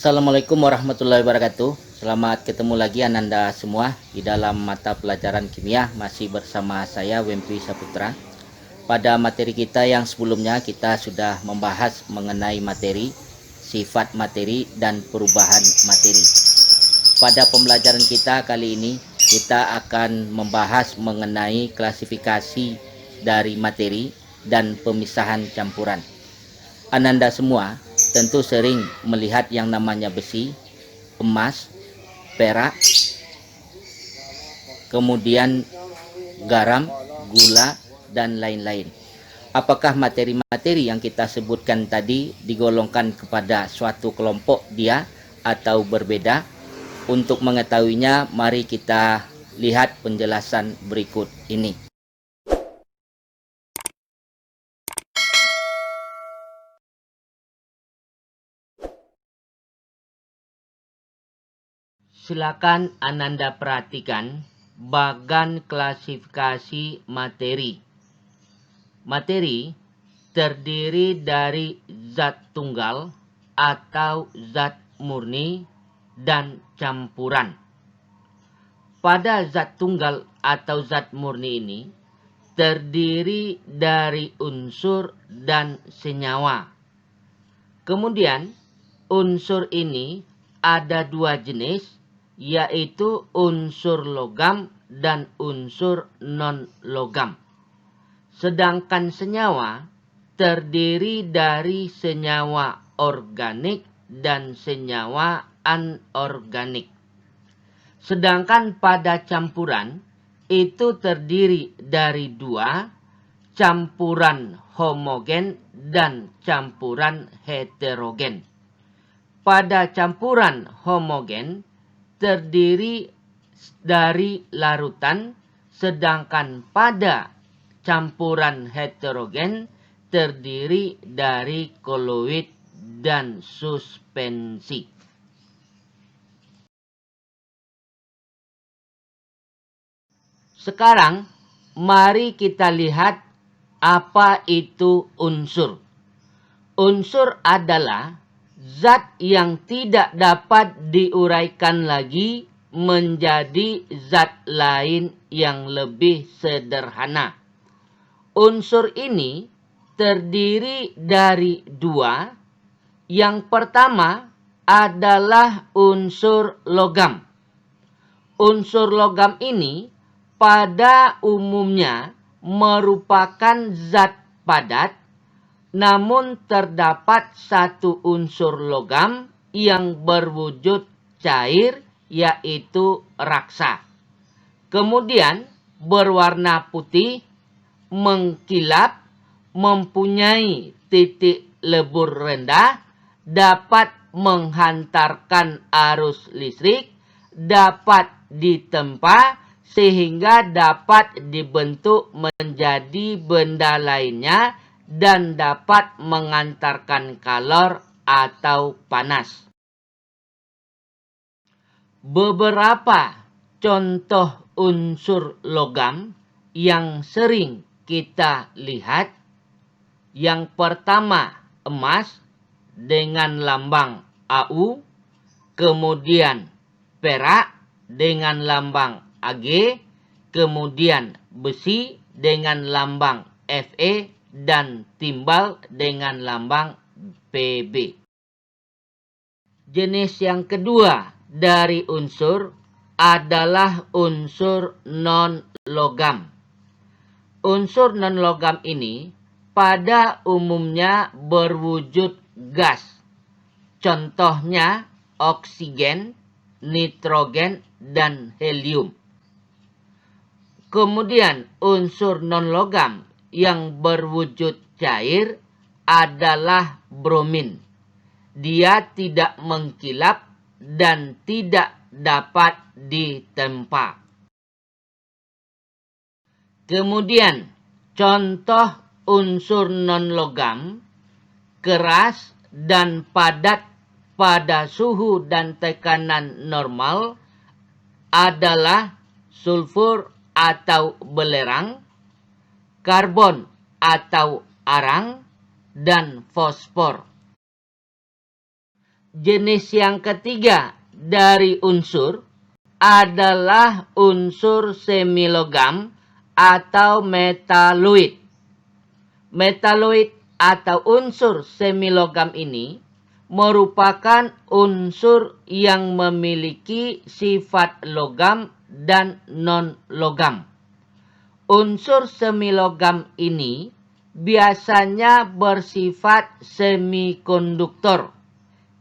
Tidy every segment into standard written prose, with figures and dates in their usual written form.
Assalamualaikum warahmatullahi wabarakatuh. Selamat ketemu lagi Ananda semua di dalam mata pelajaran kimia, masih bersama saya Wempri Saputra. Pada materi kita yang sebelumnya kita sudah membahas mengenai materi, sifat materi dan perubahan materi. Pada pembelajaran kita kali ini kita akan membahas mengenai klasifikasi dari materi dan pemisahan campuran. Ananda semua tentu sering melihat yang namanya besi, emas, perak, kemudian garam, gula, dan lain-lain. Apakah materi-materi yang kita sebutkan tadi digolongkan kepada suatu kelompok dia atau berbeda? Untuk mengetahuinya, mari kita lihat penjelasan berikut ini. Silakan Ananda perhatikan bagan klasifikasi materi. Materi terdiri dari zat tunggal atau zat murni dan campuran. Pada zat tunggal atau zat murni ini terdiri dari unsur dan senyawa. Kemudian unsur ini ada dua jenis, yaitu unsur logam dan unsur non-logam. Sedangkan senyawa terdiri dari senyawa organik dan senyawa anorganik. Sedangkan pada campuran itu terdiri dari dua, campuran homogen dan campuran heterogen. Pada campuran homogen terdiri dari larutan, sedangkan pada campuran heterogen terdiri dari koloid dan suspensi. Sekarang mari kita lihat apa itu unsur. Unsur adalah zat yang tidak dapat diuraikan lagi menjadi zat lain yang lebih sederhana. Unsur ini terdiri dari dua. Yang pertama adalah unsur logam. Unsur logam ini pada umumnya merupakan zat padat, namun terdapat satu unsur logam yang berwujud cair, yaitu raksa. Kemudian berwarna putih, mengkilap, mempunyai titik lebur rendah, dapat menghantarkan arus listrik, dapat ditempa sehingga dapat dibentuk menjadi benda lainnya dan dapat mengantarkan kalor atau panas. Beberapa contoh unsur logam yang sering kita lihat. Yang pertama, emas dengan lambang AU, kemudian perak dengan lambang AG, kemudian besi dengan lambang Fe, dan timbal dengan lambang Pb. Jenis yang kedua dari unsur adalah unsur non-logam. Unsur non-logam ini pada umumnya berwujud gas. Contohnya oksigen, nitrogen, dan helium. Kemudian unsur non-logam yang berwujud cair adalah bromin. Dia tidak mengkilap dan tidak dapat ditempa. Kemudian contoh unsur non-logam keras dan padat pada suhu dan tekanan normal adalah sulfur atau belerang, karbon atau arang, dan fosfor. Jenis yang ketiga dari unsur adalah unsur semilogam atau metaloid. Metaloid atau unsur semilogam ini merupakan unsur yang memiliki sifat logam dan non-logam. Unsur semilogam ini biasanya bersifat semikonduktor,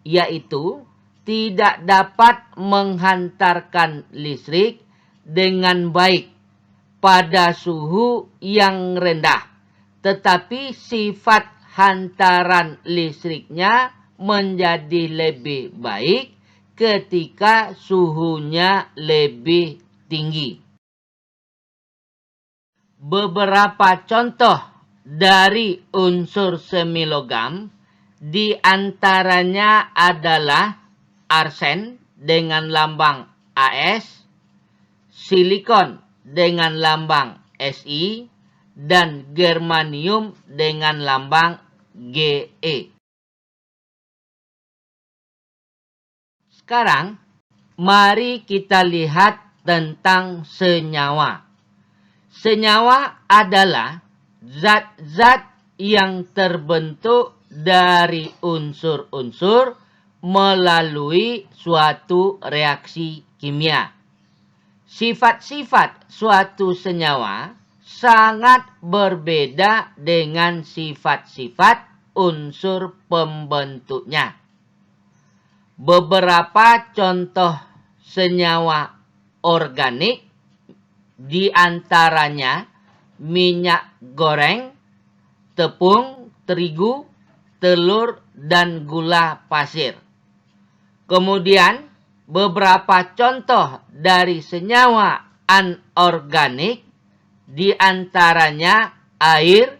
yaitu tidak dapat menghantarkan listrik dengan baik pada suhu yang rendah, tetapi sifat hantaran listriknya menjadi lebih baik ketika suhunya lebih tinggi. Beberapa contoh dari unsur semilogam di antaranya adalah arsen dengan lambang AS, silikon dengan lambang Si, dan germanium dengan lambang Ge. Sekarang, mari kita lihat tentang senyawa. Senyawa adalah zat-zat yang terbentuk dari unsur-unsur melalui suatu reaksi kimia. Sifat-sifat suatu senyawa sangat berbeda dengan sifat-sifat unsur pembentuknya. Beberapa contoh senyawa organik di antaranya minyak goreng, tepung, terigu, telur, dan gula pasir. Kemudian beberapa contoh dari senyawa anorganik di antaranya air,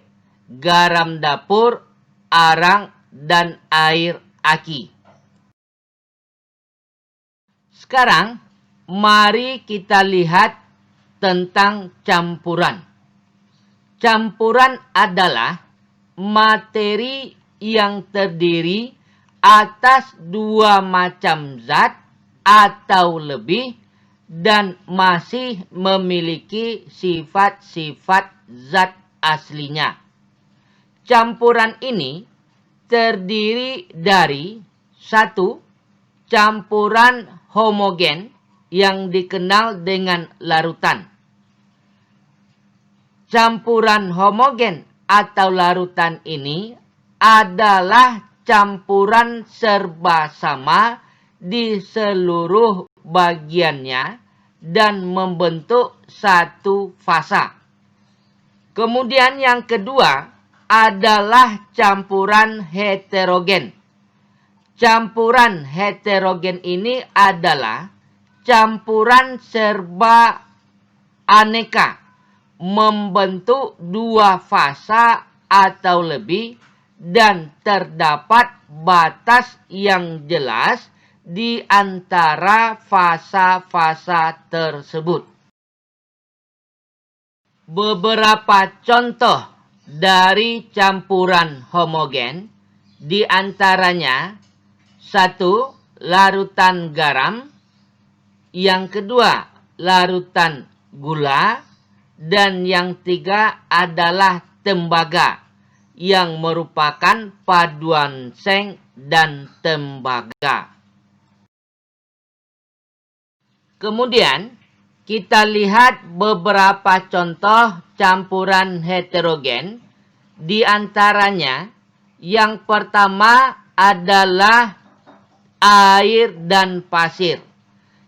garam dapur, arang, dan air aki. Sekarang, mari kita lihat tentang campuran. Campuran adalah materi yang terdiri atas dua macam zat atau lebih dan masih memiliki sifat-sifat zat aslinya. Campuran ini terdiri dari 1. Campuran homogen yang dikenal dengan larutan. Campuran homogen atau larutan ini adalah campuran serba sama di seluruh bagiannya dan membentuk satu fasa. Kemudian yang kedua adalah campuran heterogen. Campuran heterogen ini adalah campuran serba aneka, membentuk dua fasa atau lebih dan terdapat batas yang jelas di antara fasa-fasa tersebut. Beberapa contoh dari campuran homogen di antaranya 1. Larutan garam, yang kedua larutan gula, dan yang 3 adalah tembaga yang merupakan paduan seng dan tembaga. Kemudian kita lihat beberapa contoh campuran heterogen, di antaranya yang pertama adalah air dan pasir.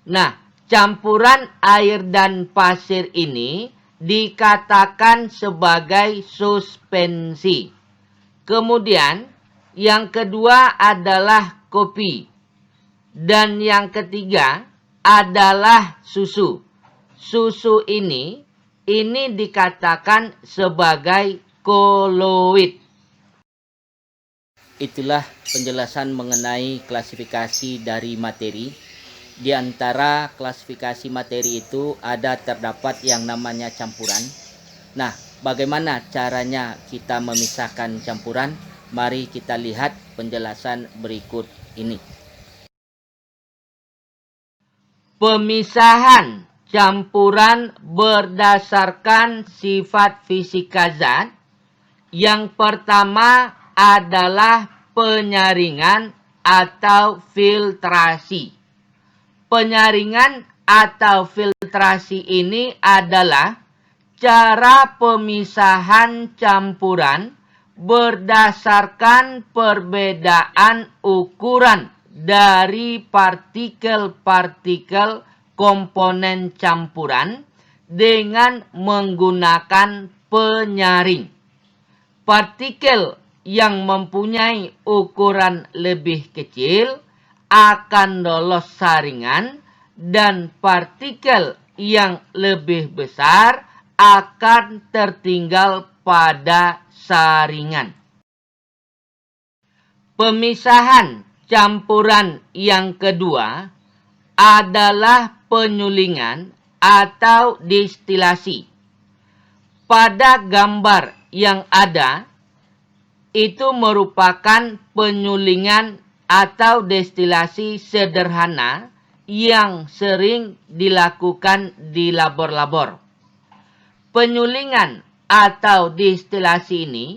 Nah, campuran air dan pasir ini dikatakan sebagai suspensi. Kemudian, yang kedua adalah kopi. Dan yang ketiga adalah susu. Susu ini dikatakan sebagai koloid. Itulah penjelasan mengenai klasifikasi dari materi. Di antara klasifikasi materi itu terdapat yang namanya campuran. Nah, bagaimana caranya kita memisahkan campuran? Mari kita lihat penjelasan berikut ini. Pemisahan campuran berdasarkan sifat fisika zat. Yang pertama adalah penyaringan atau filtrasi. Penyaringan atau filtrasi ini adalah cara pemisahan campuran berdasarkan perbedaan ukuran dari partikel-partikel komponen campuran dengan menggunakan penyaring. Partikel yang mempunyai ukuran lebih kecil akan lolos saringan dan partikel yang lebih besar akan tertinggal pada saringan. Pemisahan campuran yang kedua adalah penyulingan atau distilasi. Pada gambar yang ada, itu merupakan penyulingan atau destilasi sederhana yang sering dilakukan di labor-labor. Penyulingan atau distilasi ini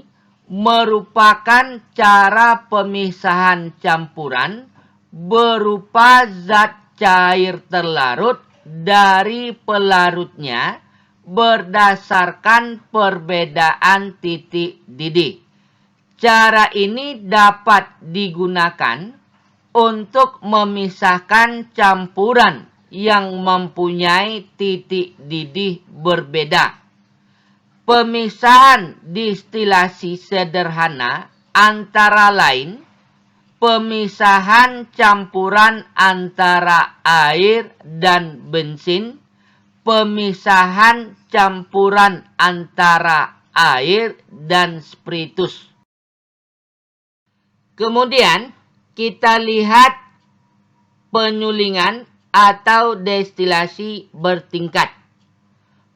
merupakan cara pemisahan campuran berupa zat cair terlarut dari pelarutnya berdasarkan perbedaan titik didih. Cara ini dapat digunakan untuk memisahkan campuran yang mempunyai titik didih berbeda. Pemisahan distilasi sederhana antara lain pemisahan campuran antara air dan bensin, pemisahan campuran antara air dan spiritus. Kemudian kita lihat penyulingan atau destilasi bertingkat.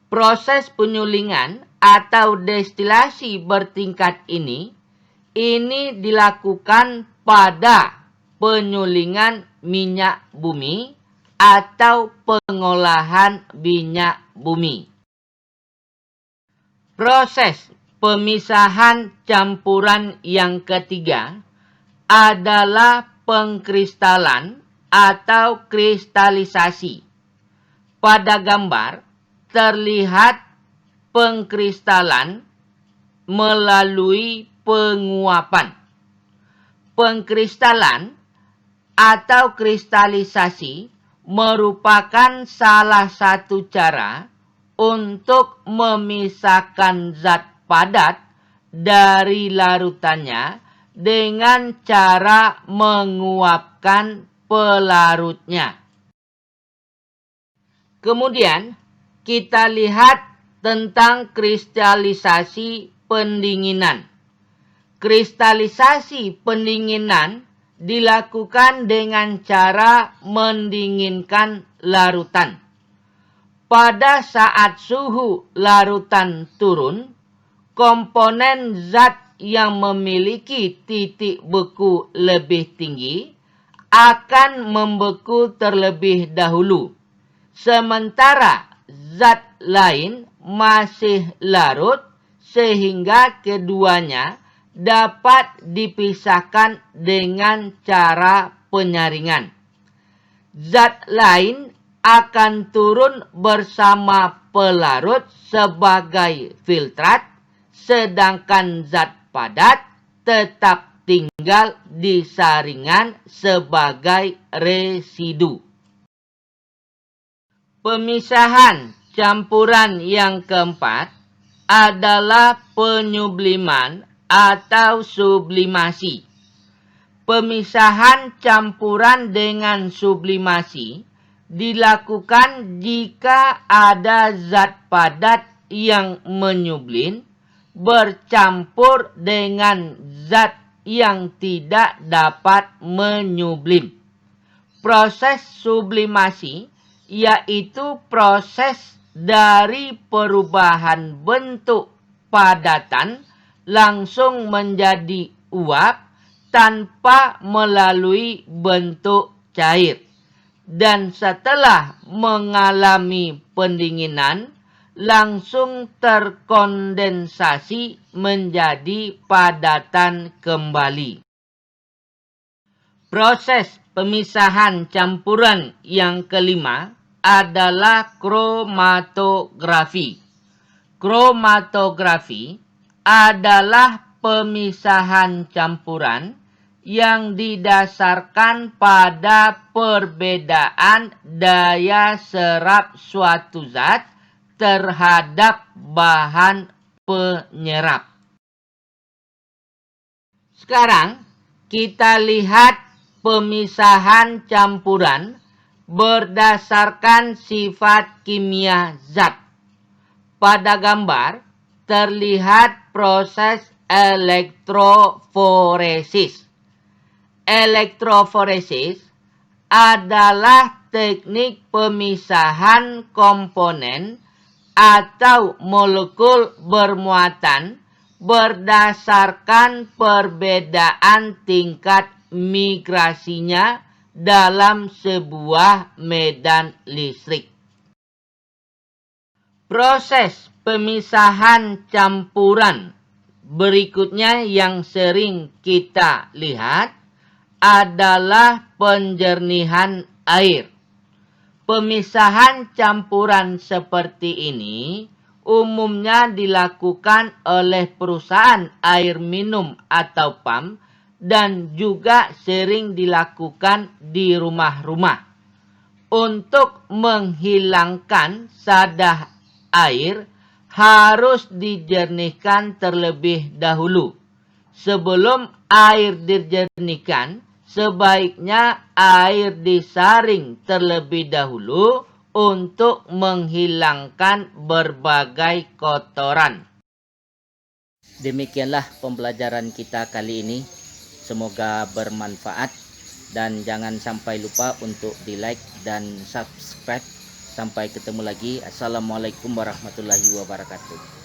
Proses penyulingan atau destilasi bertingkat ini dilakukan pada penyulingan minyak bumi atau pengolahan minyak bumi. Proses pemisahan campuran yang ketiga adalah pengkristalan atau kristalisasi. Pada gambar terlihat pengkristalan melalui penguapan. Pengkristalan atau kristalisasi merupakan salah satu cara untuk memisahkan zat padat dari larutannya dengan cara menguapkan pelarutnya. Kemudian kita lihat tentang kristalisasi pendinginan. Kristalisasi pendinginan dilakukan dengan cara mendinginkan larutan. Pada saat suhu larutan turun, komponen zat yang memiliki titik beku lebih tinggi akan membeku terlebih dahulu. Sementara zat lain masih larut sehingga keduanya dapat dipisahkan dengan cara penyaringan. Zat lain akan turun bersama pelarut sebagai filtrat, sedangkan zat padat tetap tinggal di saringan sebagai residu. Pemisahan campuran yang keempat adalah penyubliman atau sublimasi. Pemisahan campuran dengan sublimasi dilakukan jika ada zat padat yang menyublim bercampur dengan zat yang tidak dapat menyublim. Proses sublimasi yaitu proses dari perubahan bentuk padatan langsung menjadi uap tanpa melalui bentuk cair. dan setelah mengalami pendinginan langsung terkondensasi menjadi padatan kembali. Proses pemisahan campuran yang kelima adalah kromatografi. Kromatografi adalah pemisahan campuran yang didasarkan pada perbedaan daya serap suatu zat terhadap bahan penyerap. Sekarang kita lihat pemisahan campuran berdasarkan sifat kimia zat. Pada gambar terlihat proses elektroforesis. Elektroforesis adalah teknik pemisahan komponen atau molekul bermuatan berdasarkan perbedaan tingkat migrasinya dalam sebuah medan listrik. Proses pemisahan campuran berikutnya yang sering kita lihat adalah penjernihan air. Pemisahan campuran seperti ini umumnya dilakukan oleh perusahaan air minum atau PAM dan juga sering dilakukan di rumah-rumah. Untuk menghilangkan sadah air harus dijernihkan terlebih dahulu. Sebelum air dijernihkan, sebaiknya air disaring terlebih dahulu untuk menghilangkan berbagai kotoran. Demikianlah pembelajaran kita kali ini. Semoga bermanfaat dan jangan sampai lupa untuk di-like dan subscribe. Sampai ketemu lagi. Assalamualaikum warahmatullahi wabarakatuh.